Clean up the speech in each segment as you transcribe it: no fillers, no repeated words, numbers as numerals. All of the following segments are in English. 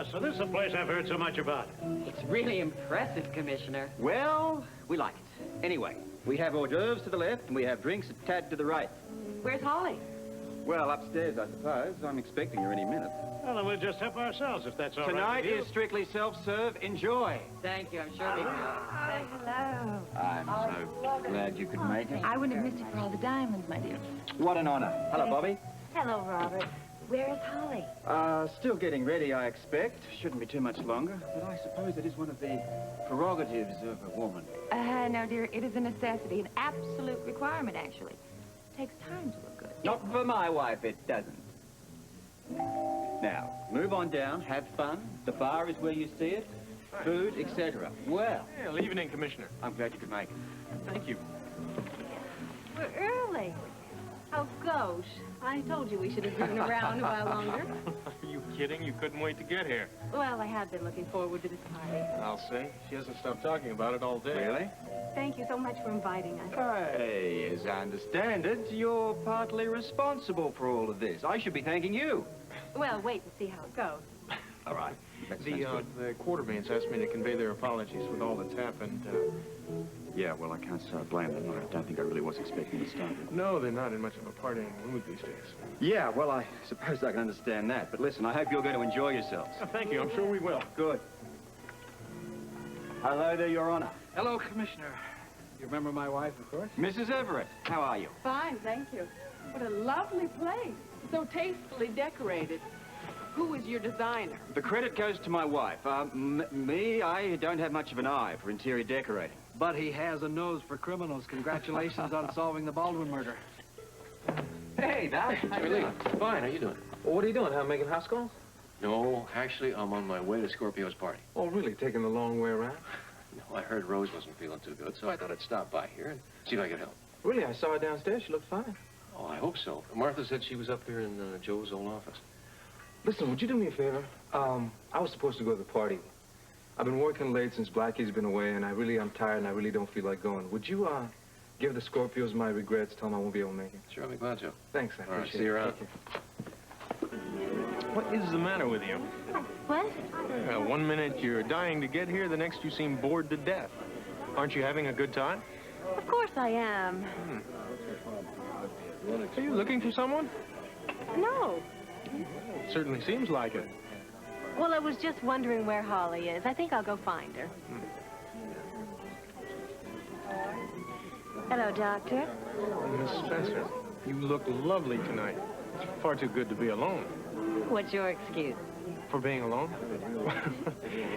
So this is the place I've heard so much about. It's really impressive, Commissioner. Well, we like it. Anyway, we have hors d'oeuvres to the left, and we have drinks a tad to the right. Where's Holly? Well, upstairs, I suppose. I'm expecting her any minute. Well, then we'll just help ourselves if that's all right Tonight with you. is strictly self-serve. Enjoy. Thank you, I'm sure we will. Hello. I'm so glad you could make it. I wouldn't have missed it for all the diamonds, my dear. What an honor. Hello, Bobbie. Hello, Robert. Where is Holly? Still getting ready, I expect. Shouldn't be too much longer, but I suppose it is one of the prerogatives of a woman. No, dear, it is a necessity, an absolute requirement, actually. It takes time to look good. Not for my wife, it doesn't. Now, move on down, have fun. The bar is where you see it. Food, etc. Well, Well, evening, Commissioner. I'm glad you could make it. Thank you. We're early. Oh, gosh. I told you we should have driven around a while longer. Are you kidding? You couldn't wait to get here. Well, I have been looking forward to this party. I'll say. She hasn't stopped talking about it all day. Really? Thank you so much for inviting us. Hey, as I understand it, you're partly responsible for all of this. I should be thanking you. Well, wait and see how it goes. All right. The Quartermains asked me to convey their apologies with all that's happened. Yeah, well, I can't blame them. I don't think I really was expecting to start it. No, they're not in much of a partying mood these days. Yeah, well, I suppose I can understand that. But listen, I hope you're going to enjoy yourselves. Oh, thank you. I'm sure we will. Good. Hello there, Your Honor. Hello, Commissioner. You remember my wife, of course? Mrs. Everett, how are you? Fine, thank you. What a lovely place. So tastefully decorated. Who is your designer? The credit goes to my wife. Me, I don't have much of an eye for interior decorating. But he has a nose for criminals. Congratulations on solving the Baldwin murder. Hey, Doc. CeLee. Fine, how you doing? Well, what are you doing, huh? Making house calls? No, actually, I'm on my way to Scorpio's party. Oh, really? Taking the long way around? No, I heard Rose wasn't feeling too good, so I thought I'd stop by here and see if I could help. Really? I saw her downstairs. She looked fine. Oh, I hope so. Martha said she was up here in Joe's old office. Listen, would you do me a favor? I was supposed to go to the party. I've been working late since Blackie's been away, and I'm tired, and I really don't feel like going. Would you, give the Scorpios my regrets, tell them I won't be able to make it? Sure, I'll be glad to. Thanks, I All right, appreciate see you it. around. What is the matter with you? What? One minute you're dying to get here, the next you seem bored to death. Aren't you having a good time? Of course I am. Are you looking for someone? No. Certainly seems like it. Well, I was just wondering where Holly is. I think I'll go find her. Hello, Doctor. Miss Spencer, you look lovely tonight. Far too good to be alone. What's your excuse? For being alone?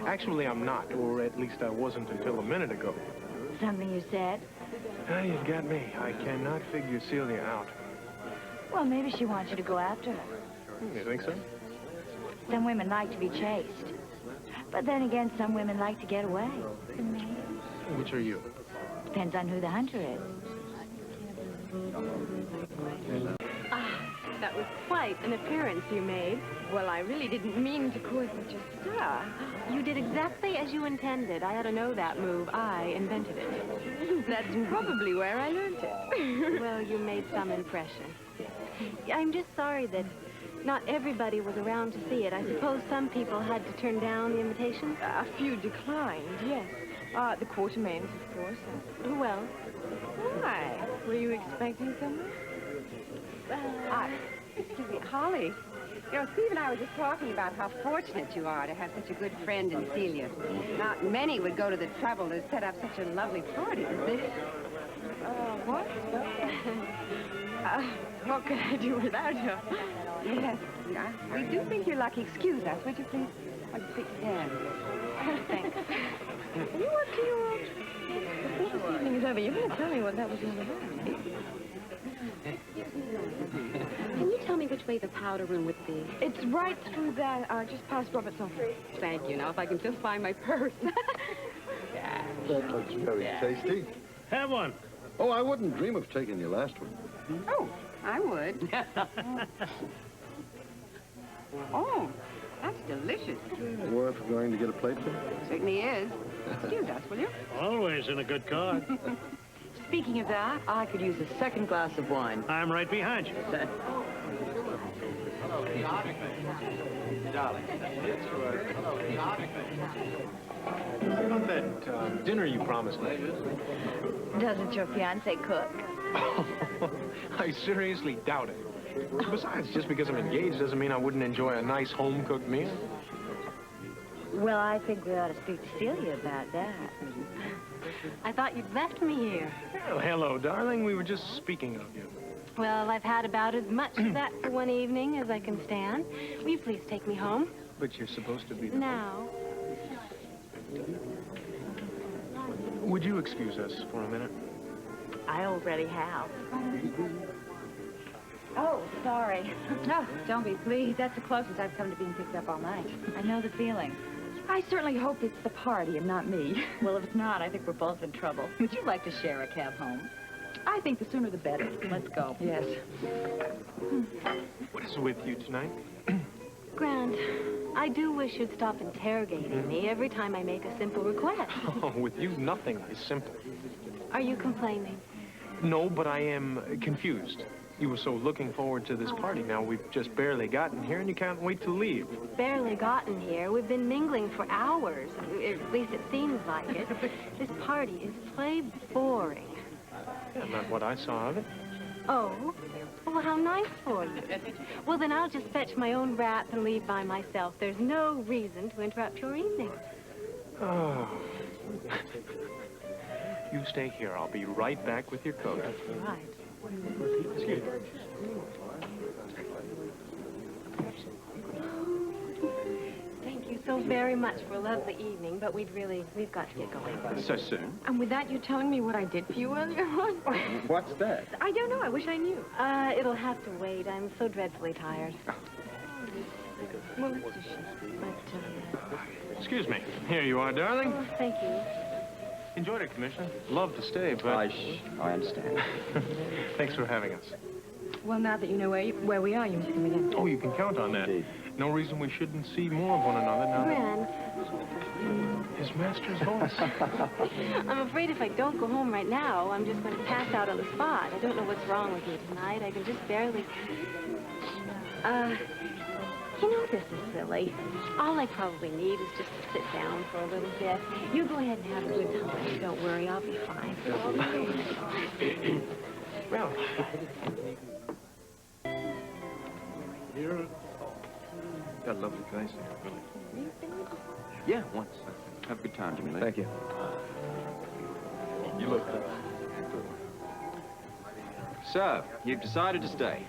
Actually, I'm not, or at least I wasn't until a minute ago. Something you said? You've got me. I cannot figure Celia out. Well, maybe she wants you to go after her. You think so? Some women like to be chased. But then again, some women like to get away. Which are you? Depends on who the hunter is. That was quite an appearance you made. Well, I really didn't mean to cause such a stir. You did exactly as you intended. I ought to know that move. I invented it. That's probably where I learned it. Well, you made some impression. I'm just sorry that not everybody was around to see it. I suppose some people had to turn down the invitation. A few declined, yes. The Quartermains, of course. Who else? Why? Were you expecting someone? Excuse me, Holly. You know, Steve and I were just talking about how fortunate you are to have such a good friend in Celia. Not many would go to the trouble to set up such a lovely party as this. What? What could I do without you? Yes, we do think you're lucky. Excuse us, would you please? Like a big stand. Thanks. You up to your... Before this evening is over, you're going to tell me what that was all about. Can you tell me which way the powder room would be? It's right through there, just past Robert's office. Thank you. Now, if I can just find my purse. That looks very tasty. Have one. Oh, I wouldn't dream of taking your last one. Oh, I would. Oh, that's delicious. Worth going to get a plate for? Certainly is. Excuse us, will you? Always in a good cause. Speaking of that, I could use a second glass of wine. I'm right behind you. darling. That's right. About that dinner you promised me. Doesn't your fiancé cook? I seriously doubt it. Besides, just because I'm engaged doesn't mean I wouldn't enjoy a nice home-cooked meal. Well, I think we ought to speak to Celia about that. I thought you'd left me here. Well, hello, darling. We were just speaking of you. Well, I've had about as much of that for one evening as I can stand. Will you please take me home? But you're supposed to be... Now. Would you excuse us for a minute? I already have. Oh, sorry. No, don't be, please. That's the closest I've come to being picked up all night. I know the feeling. I certainly hope it's the party and not me. Well, if it's not, I think we're both in trouble. Would you like to share a cab home? I think the sooner the better. Let's go. Yes. What is with you tonight? Grant, I do wish you'd stop interrogating me every time I make a simple request. Oh, with you, nothing is simple. Are you complaining? No, but I am confused. You were so looking forward to this party. Now, we've just barely gotten here, and you can't wait to leave. Barely gotten here. We've been mingling for hours. At least it seems like it. This party is play boring. Yeah, not what I saw of it. Oh? Well, how nice for you. Well, then I'll just fetch my own wrap and leave by myself. There's no reason to interrupt your evening. Oh. You stay here. I'll be right back with your coat. Right. Excuse me. Thank you so very much for a lovely evening, but we've got to get going. So soon? And with that, you're telling me what I did for you earlier on? What's that? I don't know. I wish I knew. It'll have to wait. I'm so dreadfully tired. Well, it's a shame. But, Excuse me. Here you are, darling. Oh, thank you. Enjoyed it, Commissioner. Love to stay, but... I understand. Thanks for having us. well, now that you know where we are, you must come again. Oh, you can count on that. Indeed. No reason we shouldn't see more of one another now Grant, that... His master's voice. I'm afraid if I don't go home right now, I'm just going to pass out on the spot. I don't know what's wrong with me tonight. I can just barely... You know, this is silly. All I probably need is just to sit down for a little bit. You go ahead and have a good time. Don't worry, I'll be fine. Well... Got a lovely place here, really. Yeah, once. Have a good time, Jimmy Lee. Thank you. You look good. So, you've decided to stay.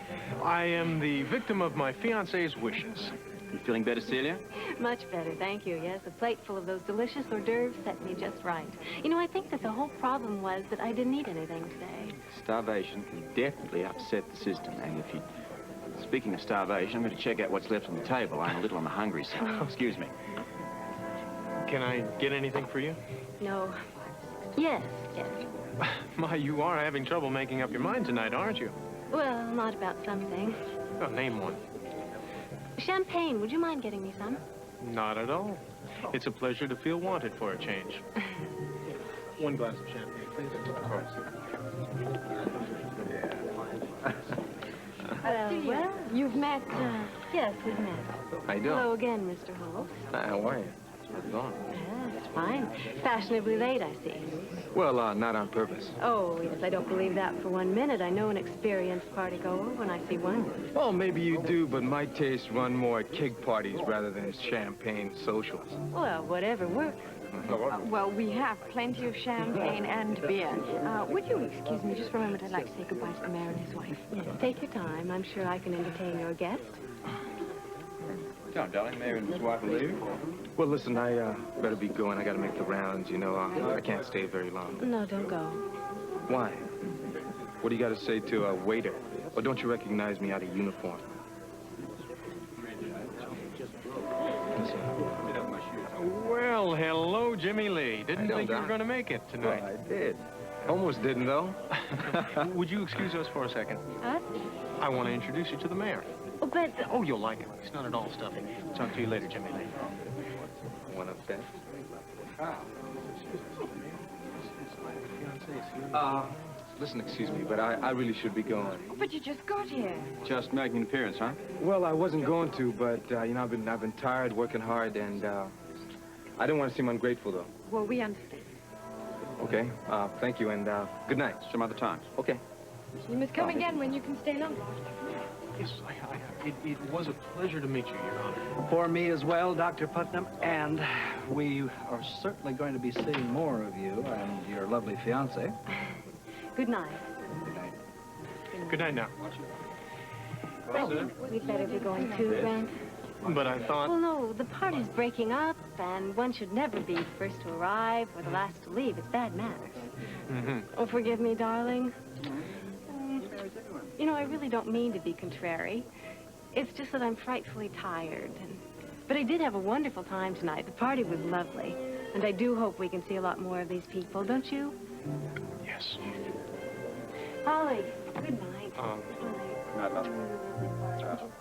I am the victim of my fiancé's wishes. You feeling better, Celia? Much better, thank you. Yes, a plate full of those delicious hors d'oeuvres set me just right. You know, I think that the whole problem was that I didn't eat anything today. Starvation can definitely upset the system. And if you... Speaking of starvation, I'm going to check out what's left on the table. I'm a little on the hungry side. Excuse me. Can I get anything for you? No. Yes, yes. My, you are having trouble making up your mind tonight, aren't you? Well, not about something. Oh, name one. Champagne, would you mind getting me some? Not at all. It's a pleasure to feel wanted for a change. One glass of champagne, please. Of course. Well, You've met, yes, we've met. How you doing? Hello again, Mr. Holt. How are you? How's it going? Yeah, it's fine. Fashionably late, I see. Well, not on purpose. Oh, yes, I don't believe that for 1 minute. I know an experienced partygoer when I see one. Well, maybe you do, but my tastes run more at keg parties rather than champagne socials. Well, whatever works. well, we have plenty of champagne and beer. Would you excuse me just for a moment? I'd like to say goodbye to the mayor and his wife. Yes, take your time. I'm sure I can entertain your guest. Come on, darling. Mayor and his wife are leaving. Well, listen, I better be going. I gotta make the rounds, you know. I can't stay very long. No, don't go. Why? What do you gotta say to a waiter? Or don't you recognize me out of uniform? Well, hello, Jimmy Lee. Didn't Hello, think you were Doc. going to make it tonight. Well, I did. Almost didn't, though. Would you excuse us for a second? Huh? I want to introduce you to the mayor. Oh, but... Oh, you'll like him. He's not at all stuffy. Talk to you later, Jimmy Lee. One upstairs. Listen, excuse me, but I really should be going. But you just got here. Just making an appearance, huh? Well, I wasn't going to, but, you know, I've been tired, working hard, and, I didn't want to seem ungrateful, though. Well, we understand. Okay, thank you, and, good night. Some other time. Okay. You must come again when you can stay longer. Yes, it was a pleasure to meet you, Your Honor. For me as well, Dr. Putnam, and we are certainly going to be seeing more of you and your lovely fiancé. Good night. Good night now. Oh, we'd better be going too, Grant. But I thought... Well, no, the party's breaking up, and one should never be the first to arrive or the last to leave. It's bad manners. Mm-hmm. Oh, forgive me, darling. You know, I really don't mean to be contrary. It's just that I'm frightfully tired. But I did have a wonderful time tonight. The party was lovely. And I do hope we can see a lot more of these people, don't you? Yes. Holly, good night. Night, love.